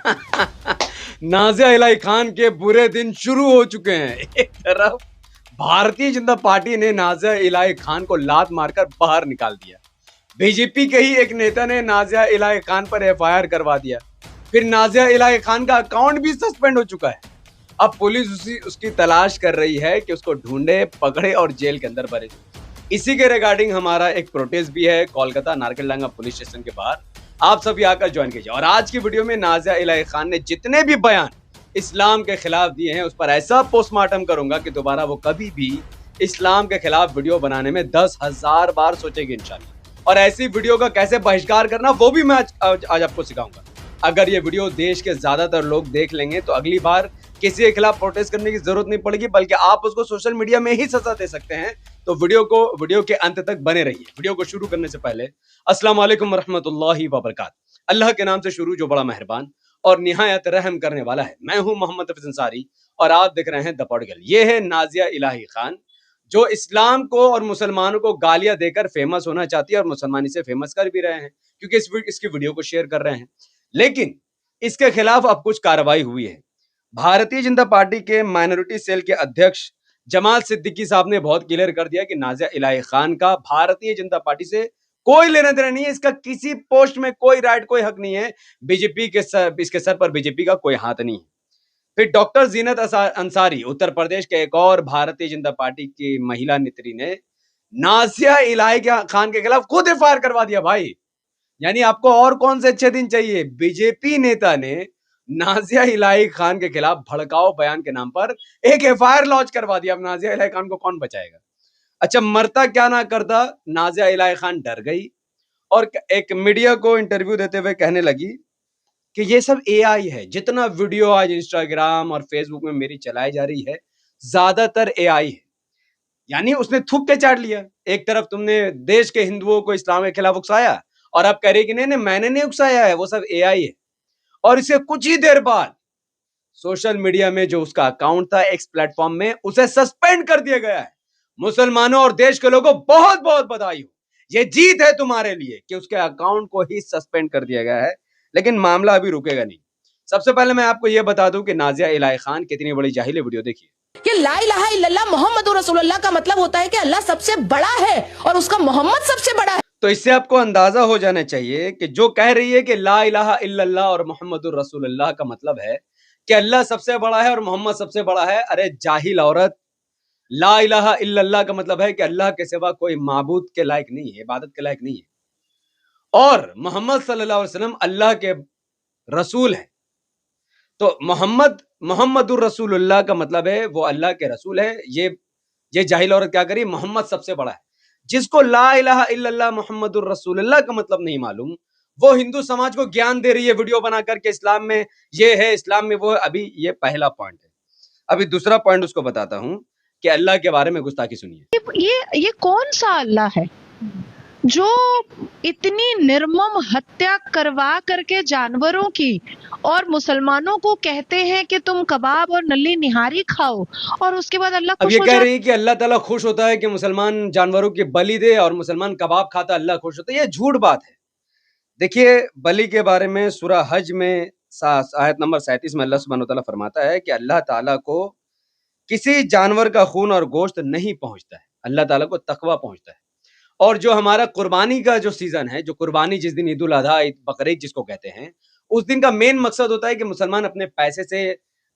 नाज़िया इलाही खान के बुरे दिन शुरू हो चुके हैं। एक तरफ भारतीय जनता पार्टी ने नाज़िया इलाही खान को लात मारकर बाहर निकाल दिया। बीजेपी के ही एक नेता ने नाज़िया इलाही खान पर एफआईआर करवा दिया। फिर नाज़िया इलाही खान का अकाउंट भी सस्पेंड हो चुका है। अब पुलिस उसकी तलाश कर रही है कि उसको ढूंढे, पकड़े और जेल के अंदर भरे। इसी के रिगार्डिंग हमारा एक प्रोटेस्ट भी है कोलकाता नारकलडांगा पुलिस स्टेशन के बाहर। आप सभी आकर ज्वाइन कीजिए। और आज की वीडियो में नाज़िया इलाही खान ने जितने भी बयान इस्लाम के खिलाफ दिए हैं उस पर ऐसा पोस्टमार्टम करूंगा कि दोबारा वो कभी भी इस्लाम के खिलाफ वीडियो बनाने में 10,000 बार सोचेगी इंशाल्लाह। और ऐसी वीडियो का कैसे बहिष्कार करना वो भी मैं आज आपको सिखाऊंगा। अगर ये वीडियो देश के ज्यादातर लोग देख लेंगे तो अगली बार किसी के खिलाफ प्रोटेस्ट करने की जरूरत नहीं पड़ेगी, बल्कि आप उसको सोशल मीडिया में ही सजा दे सकते हैं। तो वीडियो के अंत तक बने रहिए। वीडियो को शुरू करने से पहले अस्सलाम वालेकुम रहमतुल्लाहि व बरकातहू। अल्लाह के नाम से शुरू जो बड़ा मेहरबान और निहायत रहम करने वाला है। मैं हूं मोहम्मद हफीज अंसारी और आप देख रहे हैं द पॉडगर्ल। ये है नाज़िया इलाही खान जो इस्लाम को और मुसलमानों को गालियां देकर फेमस होना चाहती है और मुसलमानी से फेमस कर भी रहे हैं क्योंकि इसकी वीडियो को शेयर कर रहे हैं। लेकिन इसके खिलाफ अब कुछ कार्रवाई हुई है। भारतीय जनता पार्टी के माइनॉरिटी सेल के अध्यक्ष जमाल सिद्दीकी साहब ने बहुत क्लियर कर दिया कि नाज़िया इलाही खान का भारतीय जनता पार्टी से कोई लेना देना नहीं है। इसका किसी पोस्ट में कोई राइट, कोई हक नहीं है। इसके सर पर बीजेपी का कोई हाथ नहीं है। फिर डॉक्टर जीनत अंसारी, उत्तर प्रदेश के एक और भारतीय जनता पार्टी की महिला नेत्री ने नाज़िया इलाही खान के खिलाफ खुद एफआईआर करवा दिया। भाई, यानी आपको और कौन से अच्छे दिन चाहिए? बीजेपी नेता ने नाज़िया इलाही खान के खिलाफ भड़काऊ बयान के नाम पर एक एफआईआर लॉन्च करवा दिया। अब नाज़िया इलाही खान को कौन बचाएगा? अच्छा, मरता क्या ना करता, नाज़िया इलाही खान डर गई और एक मीडिया को इंटरव्यू देते हुए कहने लगी कि ये सब एआई है। जितना वीडियो आज इंस्टाग्राम और फेसबुक में मेरी चलाई जा रही है, ज्यादातर एआई है। यानी उसने थूक के चाट लिया। एक तरफ तुमने देश के हिंदुओं को इस्लाम के खिलाफ उकसाया और अब कह रही कि नहीं, मैंने नहीं उकसाया है, वो सब एआई है। और इससे कुछ ही देर बाद सोशल मीडिया में जो उसका अकाउंट था एक्स प्लेटफॉर्म में, उसे सस्पेंड कर दिया गया है। मुसलमानों और देश के लोगों को बहुत बहुत बधाई हो। ये जीत है तुम्हारे लिए कि उसके अकाउंट को ही सस्पेंड कर दिया गया है। लेकिन मामला अभी रुकेगा नहीं। सबसे पहले मैं आपको यह बता दूं कि नाज़िया इलाही खान कितनी बड़ी जाहिल है। वीडियो देखिए। कि ला इलाहा इल्लल्लाह मुहम्मदुर रसूलुल्लाह का मतलब होता है कि अल्लाह सबसे बड़ा है और उसका मोहम्मद सबसे बड़ा है। तो इससे आपको अंदाजा हो जाना चाहिए कि जो कह रही है कि ला इलाहा इल्लल्लाह और मुहम्मदुर रसूलुल्लाह का मतलब है कि अल्लाह सबसे बड़ा है और मोहम्मद सबसे बड़ा है। अरे जाहिल औरत, ला इलाहा इल्लल्लाह का मतलब है कि अल्लाह के सिवा कोई माबूद के लायक नहीं है, इबादत के लायक नहीं है। और मोहम्मद सल्लल्लाहु अलैहि वसल्लम अल्लाह के रसूल हैं। तो मोहम्मदुर रसूलुल्लाह का मतलब है वो अल्लाह के रसूल है। ये जाहिल औरत क्या करी? मोहम्मद सबसे बड़ा है। जिसको ला इलाहा इल्लल्लाह मुहम्मदुर रसूलुल्लाह का मतलब नहीं मालूम, वो हिंदू समाज को ज्ञान दे रही है वीडियो बना करके, इस्लाम में ये है, इस्लाम में वो है। अभी ये पहला पॉइंट है। अभी दूसरा पॉइंट उसको बताता हूं कि अल्लाह के बारे में गुस्ताखी सुनिए। ये कौन सा अल्लाह है जो इतनी निर्मम हत्या करवा करके जानवरों की और मुसलमानों को कहते हैं कि तुम कबाब और नल्ली निहारी खाओ, और उसके बाद अल्लाह अब खुश ये हो कह जाता रही है कि अल्लाह ताला खुश होता है कि मुसलमान जानवरों की बलि दे और मुसलमान कबाब खाता अल्लाह खुश होता है। ये झूठ बात है। देखिए, बलि के बारे में सूरह हज में आयत नंबर 37 में अल्लाह सुब्हानहू तआला फरमाता है कि अल्लाह ताला को किसी जानवर का खून और गोश्त नहीं पहुंचता है। अल्लाह ताला को तकवा पहुंचता है। और जो हमारा कुर्बानी का जो सीजन है, जो कुर्बानी जिस दिन ईद उल अधा, ईद बकरीद जिसको कहते हैं, उस दिन का मेन मकसद होता है कि मुसलमान अपने पैसे से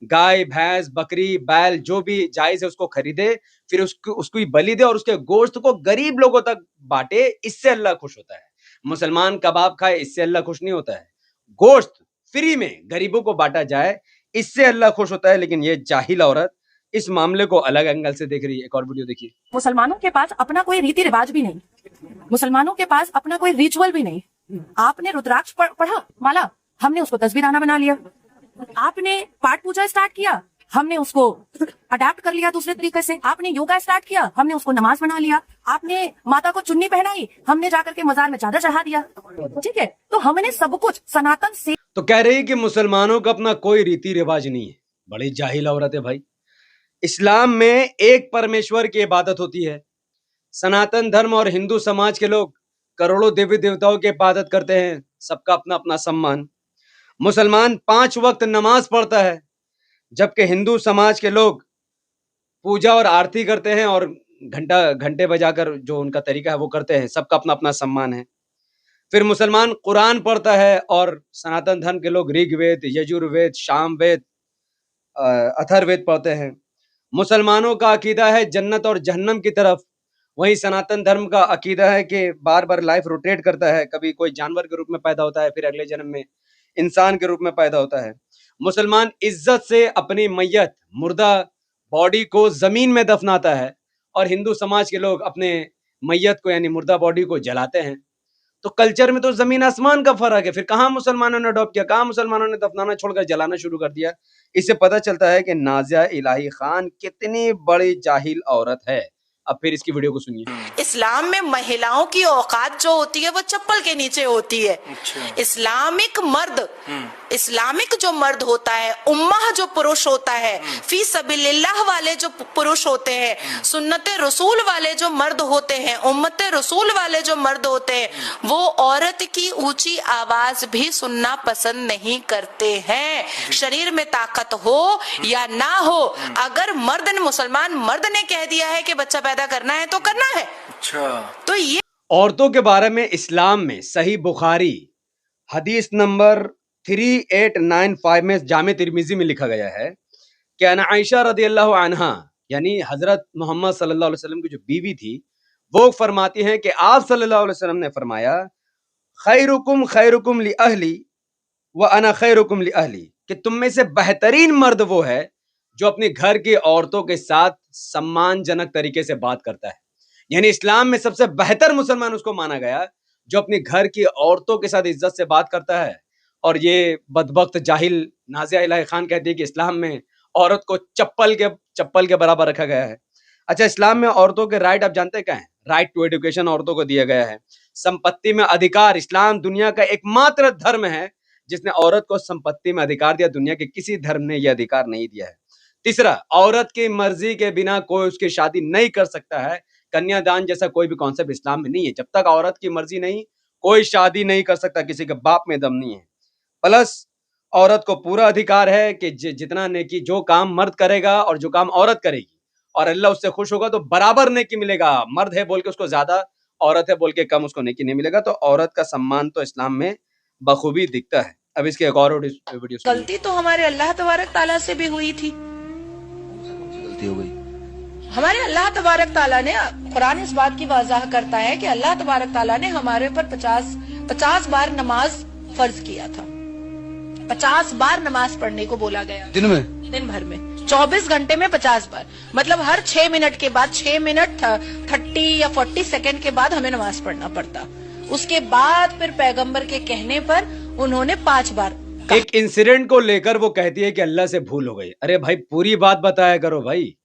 गाय, भैंस, बकरी, बैल जो भी जायज है उसको खरीदे, फिर उसको बलि दे और उसके गोश्त को गरीब लोगों तक बांटे। इससे अल्लाह खुश होता है। मुसलमान कबाब खाए, इससे अल्लाह खुश नहीं होता है। गोश्त फ्री में गरीबों को बांटा जाए, इससे अल्लाह खुश होता है। लेकिन ये जाहिल औरत इस मामले को अलग एंगल से देख रही है। एक और वीडियो देखिए। मुसलमानों के पास अपना कोई रीति रिवाज भी नहीं, मुसलमानों के पास अपना कोई रिचुअल भी नहीं। आपने रुद्राक्ष पढ़ा माला, हमने उसको तस्बीराना बना लिया। आपने पाठ पूजा स्टार्ट किया, हमने उसको अडेप्ट कर लिया दूसरे तरीके से। आपने योगा स्टार्ट किया, हमने उसको नमाज बना लिया। आपने माता को चुन्नी पहनाई, हमने जाकर के मजार में चादर चढ़ा दिया। ठीक है, तो हमने सब कुछ सनातन से। तो कह रही है कि मुसलमानों का अपना कोई रीति रिवाज नहीं है। बड़ी जाहिल औरत है भाई। इस्लाम में एक परमेश्वर की इबादत होती है। सनातन धर्म और हिंदू समाज के लोग करोड़ों देवी देवताओं की इबादत करते हैं। सबका अपना अपना सम्मान। मुसलमान 5 वक्त नमाज पढ़ता है, जबकि हिंदू समाज के लोग पूजा और आरती करते हैं और घंटे बजाकर जो उनका तरीका है वो करते हैं। सबका अपना अपना सम्मान है। फिर मुसलमान कुरान पढ़ता है और सनातन धर्म के लोग ऋग्वेद, यजुर्वेद, सामवेद, अथर्ववेद पढ़ते हैं। मुसलमानों का अकीदा है जन्नत और जहन्नम की तरफ, वहीं सनातन धर्म का अकीदा है कि बार बार लाइफ रोटेट करता है, कभी कोई जानवर के रूप में पैदा होता है, फिर अगले जन्म में इंसान के रूप में पैदा होता है। मुसलमान इज्जत से अपनी मैयत मुर्दा बॉडी को जमीन में दफनाता है और हिंदू समाज के लोग अपने मैयत को यानी मुर्दा बॉडी को जलाते हैं। तो कल्चर में तो जमीन आसमान का फर्क है। फिर कहाँ मुसलमानों ने अडॉप्ट किया, कहाँ मुसलमानों ने दफनाना छोड़कर जलाना शुरू कर दिया। इससे पता चलता है कि नाजिया इलाही खान कितनी बड़ी जाहिल औरत है। अब फिर इसकी वीडियो को सुनिए। इस्लाम में महिलाओं की औकात जो होती है वो चप्पल के नीचे होती है। इस्लामिक जो मर्द होता है, उम्माह जो पुरुष होता है, फी सबिलिल्लाह वाले जो पुरुष होते हैं, सुन्नत रसूल वाले जो मर्द होते हैं, उम्मत रसूल वाले जो मर्द होते हैं, वो औरत की ऊंची आवाज भी सुनना पसंद नहीं करते हैं। शरीर में ताकत हो या ना हो, अगर मुसलमान मर्द ने कह दिया है कि बच्चा पैदा करना है तो करना है। तो ये औरतों के बारे में इस्लाम में सही बुखारी हदीस नंबर 3895 में जामे तिर्मिजी में लिखा गया है कि अन आयशा रदियल्लाहु अन्हा यानी हजरत मोहम्मद सल्लल्लाहु अलैहि वसल्लम की जो बीवी थी वो फरमाती हैं कि आप सल्लल्लाहु अलैहि वसल्लम ने फरमाया खैरुकुम ली अहली व अना खैरुकुम ली अहली, कि तुम में से बेहतरीन मर्द वो है जो अपने घर की औरतों के साथ सम्मानजनक तरीके से बात करता है। यानी इस्लाम में सबसे बेहतर मुसलमान उसको माना गया जो अपने घर की औरतों के साथ इज्जत से बात करता है। और ये बदबख्त जाहिल नाजिया इलाही खान कहती है कि इस्लाम में औरत को चप्पल के बराबर रखा गया है। अच्छा, इस्लाम में औरतों के राइट आप जानते हैं क्या है? राइट टू एजुकेशन औरतों को दिया गया है। संपत्ति में अधिकार, इस्लाम दुनिया का एकमात्र धर्म है जिसने औरत को संपत्ति में अधिकार दिया। दुनिया के किसी धर्म ने यह अधिकार नहीं दिया है। तीसरा, औरत की मर्जी के बिना कोई उसकी शादी नहीं कर सकता है। कन्यादान जैसा कोई भी कॉन्सेप्ट इस्लाम में नहीं है। जब तक औरत की मर्जी नहीं, कोई शादी नहीं कर सकता, किसी के बाप में दम नहीं है। प्लस औरत को पूरा अधिकार है कि जितना नेकी जो काम मर्द करेगा और जो काम औरत करेगी और अल्लाह उससे खुश होगा तो बराबर नेकी मिलेगा। मर्द है बोल के उसको ज्यादा, औरत है बोल के कम उसको नेकी नहीं मिलेगा। तो औरत का सम्मान तो इस्लाम में बखूबी दिखता है। अब इसकी एक और वीडियो सुनिए। गलती तो हमारे अल्लाह तबारक ताला से भी हुई थी। गलती हो गई। हमारे अल्लाह तबारक ताला ने, कुरान इस बात की वजाह करता है कि अल्लाह तबारक ताला ने हमारे ऊपर 50 बार नमाज फर्ज किया था। 50 बार नमाज पढ़ने को बोला गया दिन भर में 24 घंटे में 50 बार, मतलब हर 6 मिनट के बाद 6 मिनट 30 या 40 सेकंड के बाद हमें नमाज पढ़ना पड़ता। उसके बाद फिर पैगंबर के कहने पर उन्होंने 5 बार एक इंसिडेंट को लेकर वो कहती है कि अल्लाह से भूल हो गई। अरे भाई पूरी बात बताया करो भाई।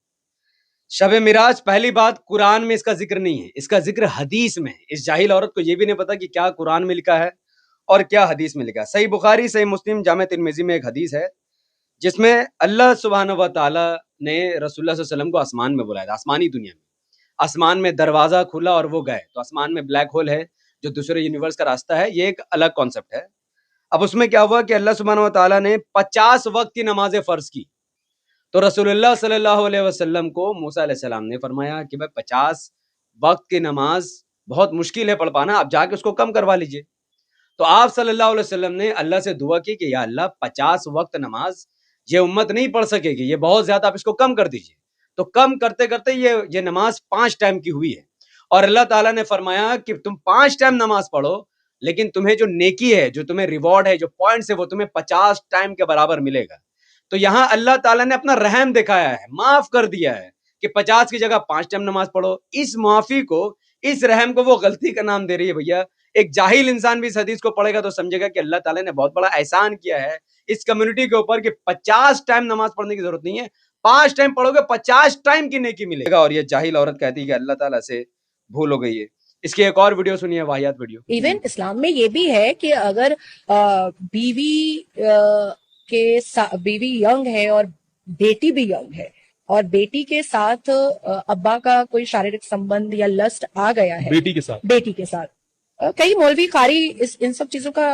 शब मिराज, पहली बात, कुरान में इसका जिक्र नहीं है, इसका जिक्र हदीस में है। इस जाहिल औरत को ये भी नहीं पता कि क्या कुरान में लिखा है और क्या हदीस में लिखा है। सही बुखारी, सही मुस्लिम, जामे तिर्मिजी में एक हदीस है जिसमें अल्लाह सुब्हानहू व तआला ने रसूलुल्लाह सल्लल्लाहु अलैहि वसल्लम को आसमान में बुलाया था। आसमानी दुनिया में, आसमान में दरवाजा खुला और वो गए। तो आसमान में ब्लैक होल है जो दूसरे यूनिवर्स का रास्ता है, ये एक अलग कॉन्सेप्ट है। अब उसमें क्या हुआ कि अल्लाह सुब्हानहू व तआला ने 50 वक्त की नमाजें फर्ज की। तो रसूलुल्लाह सल्लल्लाहु अलैहि वसल्लम को मूसा अलैहिस्सलाम ने फरमाया कि भाई 50 वक्त की नमाज बहुत मुश्किल है पढ़ पाना, आप जाके उसको कम करवा लीजिए। तो आप सल्लल्लाहु अलैहि वसल्लम ने अल्लाह से दुआ की कि या अल्लाह 50 वक्त नमाज ये उम्मत नहीं पढ़ सकेगी, ये बहुत ज्यादा, आप इसको कम कर दीजिए। तो कम करते करते ये नमाज 5 टाइम की हुई है। और अल्लाह ताला ने फरमाया कि तुम 5 टाइम नमाज पढ़ो, लेकिन तुम्हें जो नेकी है, जो तुम्हें रिवॉर्ड है, जो पॉइंट्स है, वो तुम्हें 50 टाइम के बराबर मिलेगा। तो यहाँ अल्लाह ताला ने अपना रहम दिखाया है, माफ कर दिया है कि 50 की जगह 5 टाइम नमाज पढ़ो। इस माफी को, इस रहम को वो गलती का नाम दे रही है। भैया एक जाहिल इंसान भी इस हदीस को पढ़ेगा तो समझेगा कि अल्लाह ताला ने बहुत बड़ा एहसान किया है इस कम्युनिटी के ऊपर कि 50 टाइम नमाज पढ़ने की जरूरत नहीं है, 5 टाइम पढ़ोगे 50 टाइम की नेकी मिलेगा। और ये जाहिल औरत कहती है कि अल्लाह ताला से भूल हो गई है। इसकी एक और वीडियो सुनिए, वाहियात वीडियो। इवन इस्लाम में ये भी है कि अगर बीवी यंग है और बेटी भी यंग है और बेटी के साथ अब्बा का कोई शारीरिक संबंध या लस्ट आ गया है बेटी के साथ, कई मौलवी कारी इन सब चीजों का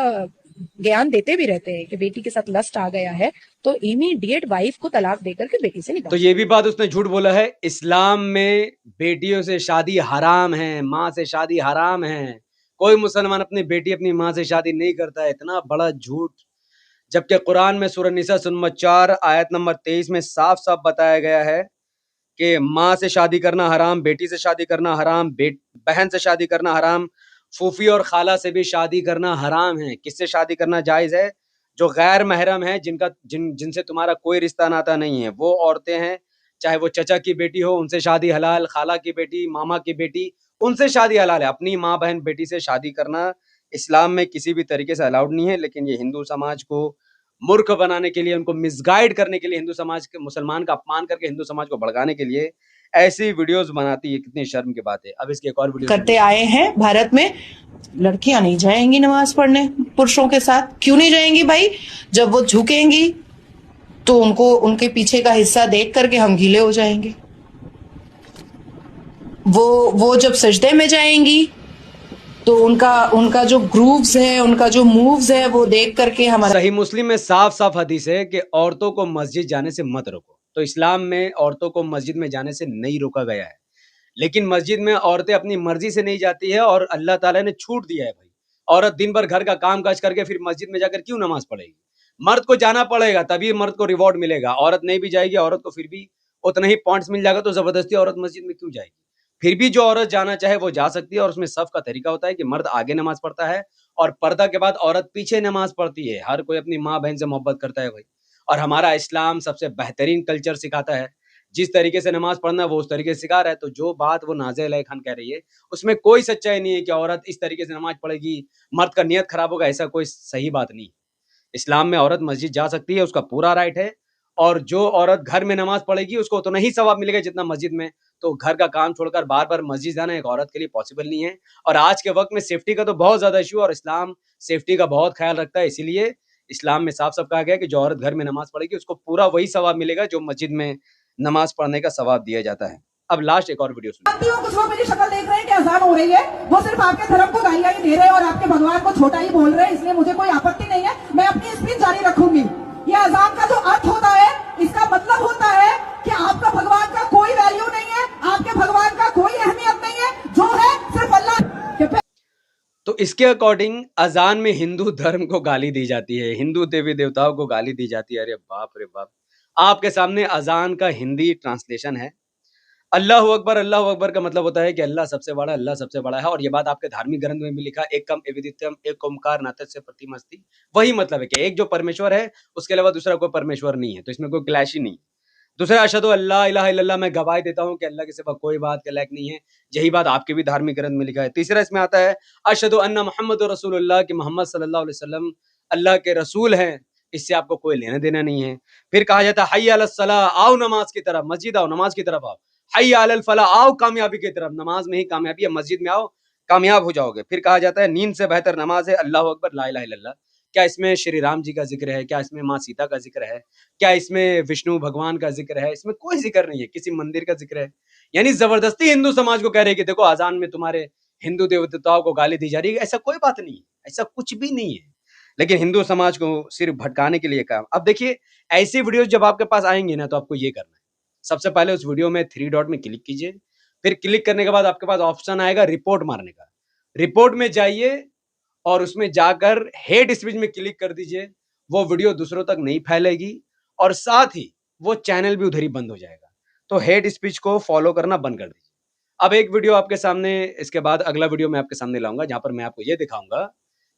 ज्ञान देते भी रहते हैं कि बेटी के साथ लस्ट आ गया है तो इमीडिएट वाइफ को तलाक देकर के बेटी से निकाल। तो ये भी बात उसने झूठ बोला है, इस्लाम में बेटियों से शादी हराम है, माँ से शादी हराम है, कोई मुसलमान अपनी बेटी अपनी माँ से शादी नहीं करता है। इतना बड़ा झूठ, जबकि कुरान में सूरह निसा नंबर 4 आयत नंबर 23 में साफ साफ बताया गया है कि माँ से शादी करना हराम, बेटी से शादी करना हराम, बहन से शादी करना हराम, फूफी और खाला से भी शादी करना हराम है। किससे शादी करना जायज़ है? जो गैर महरम है, जिनसे तुम्हारा कोई रिश्ता नाता नहीं है, वो औरतें हैं, चाहे वो चचा की बेटी हो उनसे शादी हलाल, खाला की बेटी, मामा की बेटी उनसे शादी हलाल है। अपनी माँ बहन बेटी से शादी करना इस्लाम में किसी भी तरीके से अलाउड नहीं है। लेकिन ये हिंदू समाज को मूर्ख बनाने के लिए, उनको मिसगाइड करने के लिए, हिंदू समाज के मुसलमान का अपमान करके हिंदू समाज को भड़काने के लिए ऐसी वीडियोस बनाती है। कितनी शर्म की बात है। अब इसकी एक और वीडियो करते आए हैं भारत में। लड़कियां नहीं जाएंगी नमाज पढ़ने पुरुषों के साथ। क्यों नहीं जाएंगी भाई? जब वो झुकेंगी तो उनको उनके पीछे का हिस्सा देख करके हम गीले हो जाएंगे। वो जब सजदे में जाएंगी तो उनका जो ग्रूव्स है, उनका जो मूव्स है, वो देख करके हमारा। सही मुस्लिम में साफ साफ हदीस है कि औरतों को मस्जिद जाने से मत रोको। तो इस्लाम में औरतों को मस्जिद में जाने से नहीं रोका गया है, लेकिन मस्जिद में औरतें अपनी मर्जी से नहीं जाती है और अल्लाह ताला ने छूट दिया है। भाई, औरत दिन भर घर का काम काज करके फिर मस्जिद में जाकर क्यों नमाज पढ़ेगी? मर्द को जाना पड़ेगा, तभी मर्द को रिवॉर्ड मिलेगा। औरत नहीं भी जाएगी, औरत को फिर भी उतना ही पॉइंट्स मिल जाएगा। तो जबरदस्ती औरत मस्जिद में क्यों जाएगी? फिर भी जो औरत जाना चाहे वो जा सकती है, और उसमें सफ का तरीका होता है कि मर्द आगे नमाज पढ़ता है और पर्दा के बाद औरत पीछे नमाज पढ़ती है। हर कोई अपनी माँ बहन से मोहब्बत करता है भाई, और हमारा इस्लाम सबसे बेहतरीन कल्चर सिखाता है। जिस तरीके से नमाज पढ़ना है वो उस तरीके से सिखा रहा है। तो जो बात वो नाज़िया अलैहा खान कह रही है उसमें कोई सच्चाई नहीं है कि औरत इस तरीके से नमाज पढ़ेगी मर्द का नियत खराब होगा, ऐसा कोई सही बात नहीं। इस्लाम में औरत मस्जिद जा सकती है, उसका पूरा राइट है। और जो औरत घर में नमाज पढ़ेगी उसको उतना ही सवाब मिलेगा जितना मस्जिद में। तो घर का काम छोड़कर बार बार मस्जिद जाना एक औरत के लिए पॉसिबल नहीं है। और आज के वक्त में सेफ्टी का तो बहुत ज्यादा इशू है और इस्लाम सेफ्टी का बहुत ख्याल रखता है। इसीलिए इस्लाम में साफ साफ कहा गया है कि जो औरत घर में नमाज पढ़ेगी उसको पूरा वही सवाब मिलेगा जो मस्जिद में नमाज पढ़ने का सवाब दिया जाता है। अब लास्ट एक और वीडियो सुनिए। कुछ लोग मेरी शक्ल देख रहे हैं कि अजान हो रही है, वो सिर्फ आपके धर्म को गालियां ही दे रहे हैं और आपके भगवान को छोटा ही बोल रहे हैं, इसलिए मुझे कोई आपत्ति नहीं है। मैं अपनी स्पीच जारी रखूंगी। ये अजान का जो अर्थ होता है, इसका मतलब होता है कि आपका भगवान का कोई वैल्यू नहीं है, आपके भगवान का कोई अहमियत नहीं है, जो है सिर्फ अल्लाह। तो इसके अकॉर्डिंग अजान में हिंदू धर्म को गाली दी जाती है, हिंदू देवी देवताओं को गाली दी जाती है। अरे बाप रे बाप। आपके सामने अजान का हिंदी ट्रांसलेशन है। अल्लाहु अकबर का मतलब होता है कि अल्लाह सबसे बड़ा, अल्लाह सबसे बड़ा है। और ये बात आपके धार्मिक ग्रंथ में भी लिखा, एकम एविदित्यम एक ओमकार नातस्य प्रतिमस्ति। वही मतलब है कि एक जो परमेश्वर है उसके अलावा दूसरा कोई परमेश्वर नहीं है। तो इसमें कोई क्लैश ही नहीं। दूसरा, अशहदु अल्ला इलाहा इल्लल्लाह, मैं गवाही देता हूँ कि अल्लाह के सिवा कोई बात के लायक नहीं है। यही बात आपके भी धार्मिक ग्रंथ में लिखा है। तीसरा इसमें आता है अशहदु अन्ना मुहम्मदुर रसूलुल्लाह, कि मोहम्मद सल्लल्लाहु अलैहि वसल्लम अल्लाह के रसूल हैं। इससे आपको कोई लेना देना नहीं है। फिर कहा जाता है हय्या अलस सलाह, आओ नमाज की तरफ, मस्जिद आओ, नमाज की तरफ आओ। हय्या अलल फलाह, आओ कामयाबी की तरफ, नमाज में ही कामयाबी है, मस्जिद में आओ कामयाब हो जाओगे। फिर कहा जाता है नींद से बेहतर नमाज है, अल्लाहु अकबर ला इलाहा इल्लल्लाह। क्या इसमें श्री राम जी का जिक्र है? क्या इसमें माँ सीता का जिक्र है? क्या इसमें विष्णु भगवान का जिक्र है? इसमें कोई जिक्र नहीं है, किसी मंदिर का जिक्र है। यानी जबरदस्ती हिंदू समाज को कह रहे हैं कि देखो अजान में तुम्हारे हिंदू देवताओं को गाली दी जा रही है। ऐसा कोई बात नहीं है, ऐसा कुछ भी नहीं है। लेकिन हिंदू समाज को सिर्फ भटकाने के लिए काम। अब देखिए, ऐसी वीडियोस जब आपके पास आएंगी ना, तो आपको ये करना है, सबसे पहले उस वीडियो में 3 डॉट में क्लिक कीजिए। फिर क्लिक करने के बाद आपके पास ऑप्शन आएगा रिपोर्ट मारने का। रिपोर्ट में जाइए और उसमें जाकर हेट स्पीच में क्लिक कर दीजिए। वो वीडियो दूसरों तक नहीं फैलेगी और साथ ही वो चैनल भी उधर ही बंद हो जाएगा। तो हेट स्पीच को फॉलो करना बंद कर दीजिए। अब एक वीडियो आपके सामने, इसके बाद अगला वीडियो मैं आपके सामने लाऊंगा जहां पर मैं आपको ये दिखाऊंगा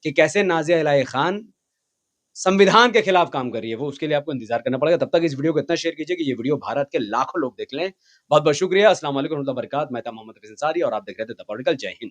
कि कैसे नाज़िया अलैहा खान संविधान के खिलाफ काम कर रही है। वो उसके लिए आपको इंतजार करना पड़ेगा। तब तक इस वीडियो को इतना शेयर कीजिए कि ये वीडियो भारत के लाखों लोग देख लें। बहुत बहुत शुक्रिया। अस्सलाम वालेकुम रहमतुल्लाहि व बरकातहू। मैं था मोहम्मद रफी अंसारी और आप देख रहे थे द पॉलिटिकल। जय हिंद।